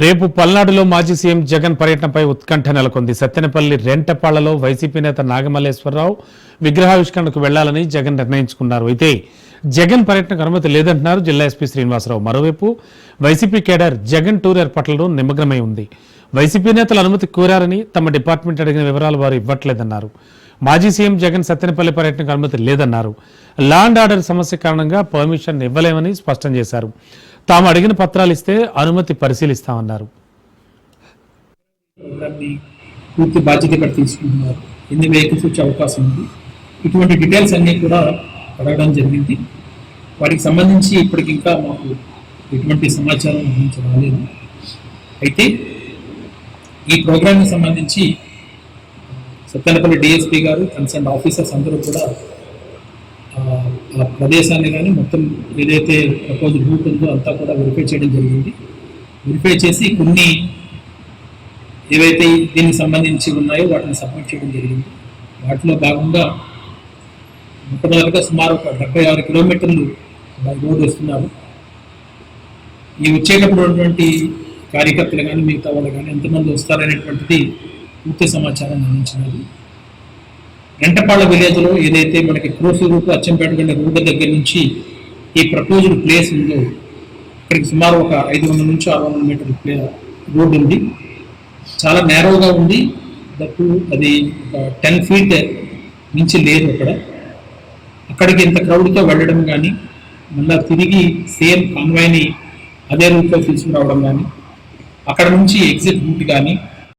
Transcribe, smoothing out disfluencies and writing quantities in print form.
రేపు పల్నాడులో మాజీ సీఎం జగన్ పర్యటనపై ఉత్కంఠ నెలకొంది. సత్తెనపల్లి రెంటపాళ్లలో వైసీపీ నేత నాగమల్లేశ్వరరావు విగ్రహావిష్కరణకు వెళ్లాలని జగన్ నిర్ణయించుకున్నారు. అయితే జగన్ పర్యటనకు అనుమతి లేదంటున్నారు జిల్లా ఎస్పీ శ్రీనివాసరావు. మరోవైపు వైసీపీ కేడర్ జగన్ టూర్ ఏర్పాట్లలో నిమగ్నమై ఉంది. వైసీపీ నేతలు అనుమతి కోరారని తమ డిపార్ట్మెంట్ అడిగిన వివరాలు వారు ఇవ్వట్లేదన్నారు. మాజీ సీఎం జగన్ సత్తెనపల్లి పర్యటనకు అనుమతి లేదన్నారు. లా అండ్ ఆర్డర్ సమస్య కారణంగా పర్మిషన్ ఇవ్వలేమని స్పష్టం చేశారు. తాము అడిగిన పత్రాలు ఇస్తే అనుమతి పరిశీలిస్తామన్నారు. పూర్తి బాధ్యత తీసుకుంటున్నారు. ఎన్ని వెహికల్స్ వచ్చే అవకాశం ఉంది, ఇటువంటి డీటెయిల్స్ అన్నీ కూడా అడగడం జరిగింది. వాటికి సంబంధించి ఇప్పటికి ఇంకా మాకు ఎటువంటి సమాచారం అందించలేదు. అయితే ఈ ప్రోగ్రామ్కి సంబంధించి సత్తెనపల్లి డిఎస్పీ గారు, కన్సర్న్ ఆఫీసర్స్ అందరూ కూడా ఆ ప్రదేశాన్ని కానీ మొత్తం ఏదైతే ప్రపోజల్ రూట్ ఉందో అంతా కూడా వెరిఫై చేయడం జరిగింది. వెరిఫై చేసి కొన్ని ఏవైతే దీనికి సంబంధించి ఉన్నాయో వాటిని సబ్మిట్ చేయడం జరిగింది. వాటిలో భాగంగా మొట్టమొదటిగా సుమారు ఒక 76 కిలోమీటర్లు రోడ్డు వస్తున్నారు. ఈ వచ్చేటప్పుడు ఉన్నటువంటి కార్యకర్తలు కానీ మిగతా వాళ్ళు కానీ ఎంతమంది వస్తారనేటువంటిది పూర్తి సమాచారం అందించినారు. రెంటపాళ్ల విలేజ్లో ఏదైతే మనకి క్రోసూరు అచ్చంపేట గంట రోడ్డు దగ్గర నుంచి ఈ ప్రపోజ్డ్ ప్లేస్ ఉందో ఇక్కడికి సుమారు ఒక 500 నుంచి 600 మీటర్ల రోడ్డు ఉంది. చాలా నేరోగా ఉంది. దట్టు అది ఒక 10 ఫీట్ నుంచి లేదు. అక్కడికి ఇంత క్రౌడ్తో వెళ్ళడం కానీ మళ్ళీ తిరిగి సేమ్ కాన్వాయ్ని అదే రూట్లో తీసుకురావడం కానీ అక్కడ నుంచి ఎగ్జిట్ రూట్ కానీ